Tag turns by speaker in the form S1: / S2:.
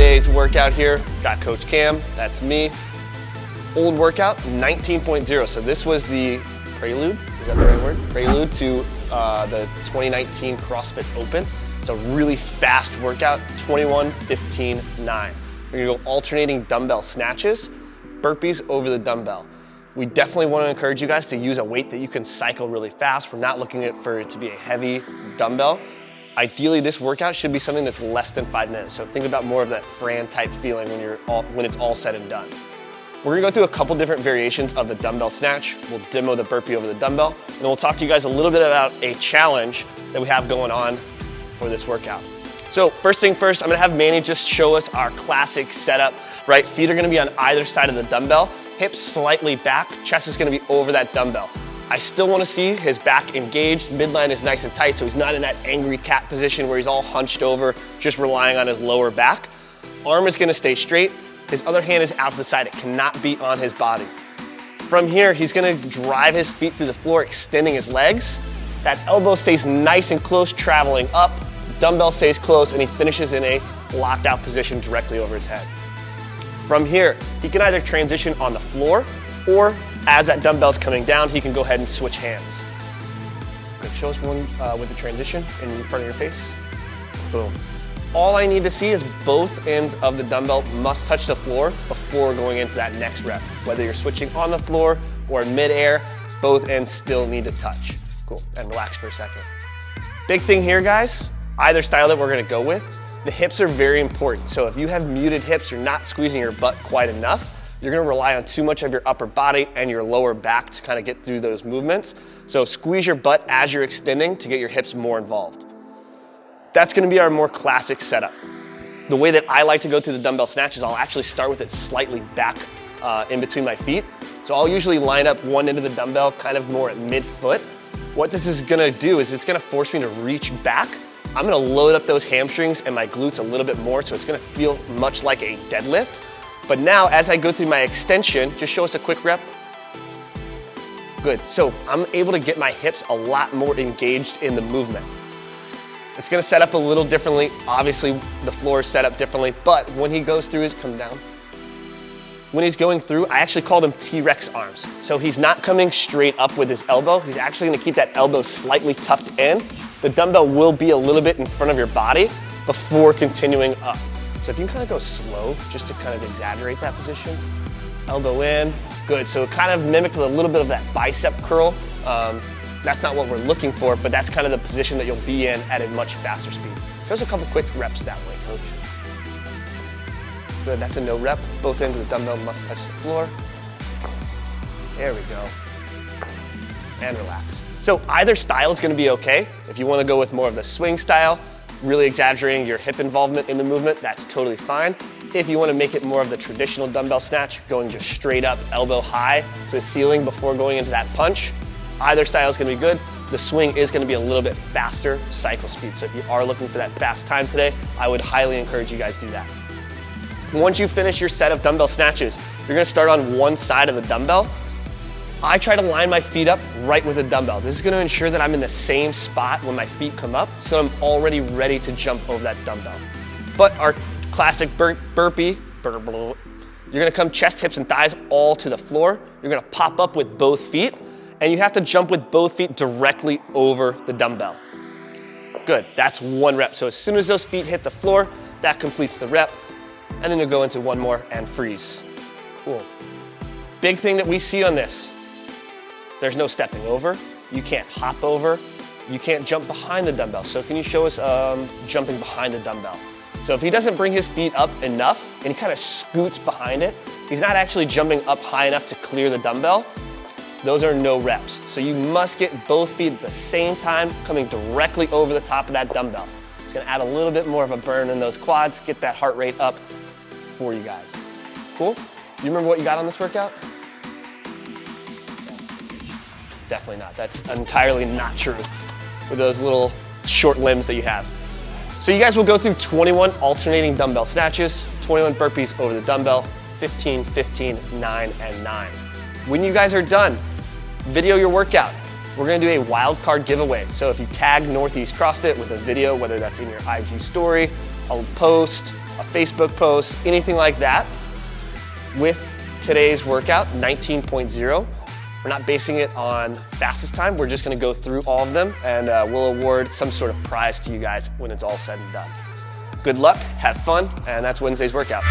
S1: today's workout here. Got Coach Cam, that's me. Old workout, 19.0. So this was the prelude, is that the right word? Prelude to the 2019 CrossFit Open. It's a really fast workout, 21, 15, 9. We're gonna go alternating dumbbell snatches, burpees over the dumbbell. We definitely want to encourage you guys to use a weight that you can cycle really fast. We're not looking for it to be a heavy dumbbell. Ideally, this workout should be something that's less than 5 minutes. So think about more of that Fran type feeling when it's all said and done. We're gonna go through a couple different variations of the dumbbell snatch. We'll demo the burpee over the dumbbell, and then we'll talk to you guys a little bit about a challenge that we have going on for this workout. So first thing first, I'm gonna have Manny just show us our classic setup, right? Feet are gonna be on either side of the dumbbell, hips slightly back, chest is gonna be over that dumbbell. I still wanna see his back engaged, midline is nice and tight, so he's not in that angry cat position where he's all hunched over, just relying on his lower back. Arm is gonna stay straight, his other hand is out to the side, it cannot be on his body. From here, he's gonna drive his feet through the floor, extending his legs. That elbow stays nice and close, traveling up, dumbbell stays close, and he finishes in a locked out position directly over his head. From here, he can either transition on the floor, or as that dumbbell's coming down, he can go ahead and switch hands. Good, show us one with the transition in front of your face. Boom. All I need to see is both ends of the dumbbell must touch the floor before going into that next rep. Whether you're switching on the floor or mid-air, both ends still need to touch. Cool, and relax for a second. Big thing here, guys, either style that we're gonna go with, the hips are very important. So if you have muted hips, you're not squeezing your butt quite enough, you're gonna rely on too much of your upper body and your lower back to kind of get through those movements. So squeeze your butt as you're extending to get your hips more involved. That's gonna be our more classic setup. The way that I like to go through the dumbbell snatches, I'll actually start with it slightly back in between my feet. So I'll usually line up one end of the dumbbell kind of more at mid-foot. What this is gonna do is it's gonna force me to reach back. I'm gonna load up those hamstrings and my glutes a little bit more, so it's gonna feel much like a deadlift. But now, as I go through my extension, just show us a quick rep. Good, so I'm able to get my hips a lot more engaged in the movement. It's gonna set up a little differently. Obviously, the floor is set up differently, but when he goes through come down. When he's going through, I actually call them T-Rex arms. So he's not coming straight up with his elbow. He's actually gonna keep that elbow slightly tucked in. The dumbbell will be a little bit in front of your body before continuing up. So if you can kind of go slow, just to kind of exaggerate that position. Elbow in, good. So it kind of mimicked a little bit of that bicep curl. That's not what we're looking for, but that's kind of the position that you'll be in at a much faster speed. Show us a couple quick reps that way, coach. Good, that's a no rep. Both ends of the dumbbell must touch the floor. There we go. And relax. So either style is gonna be okay. If you wanna go with more of the swing style, really exaggerating your hip involvement in the movement, that's totally fine. If you wanna make it more of the traditional dumbbell snatch, going just straight up, elbow high to the ceiling before going into that punch, either style is gonna be good. The swing is gonna be a little bit faster cycle speed. So if you are looking for that fast time today, I would highly encourage you guys do that. Once you finish your set of dumbbell snatches, you're gonna start on one side of the dumbbell. I try to line my feet up right with the dumbbell. This is gonna ensure that I'm in the same spot when my feet come up, so I'm already ready to jump over that dumbbell. But our classic burpee, you're gonna come chest, hips, and thighs all to the floor. You're gonna pop up with both feet, and you have to jump with both feet directly over the dumbbell. Good, that's one rep. So as soon as those feet hit the floor, that completes the rep. And then you'll go into one more and freeze. Cool. Big thing that we see on this, there's no stepping over. You can't hop over. You can't jump behind the dumbbell. So can you show us jumping behind the dumbbell? So if he doesn't bring his feet up enough and he kind of scoots behind it, he's not actually jumping up high enough to clear the dumbbell. Those are no reps. So you must get both feet at the same time coming directly over the top of that dumbbell. It's gonna add a little bit more of a burn in those quads, get that heart rate up for you guys. Cool? You remember what you got on this workout? Definitely not. That's entirely not true with those little short limbs that you have. So you guys will go through 21 alternating dumbbell snatches, 21 burpees over the dumbbell, 15, 15, 9, and 9. When you guys are done, video your workout. We're gonna do a wild card giveaway. So if you tag Northeast CrossFit with a video, whether that's in your IG story, a post, a Facebook post, anything like that with today's workout, 19.0. We're not basing it on fastest time. We're just gonna go through all of them and we'll award some sort of prize to you guys when it's all said and done. Good luck, have fun, and that's Wednesday's workout.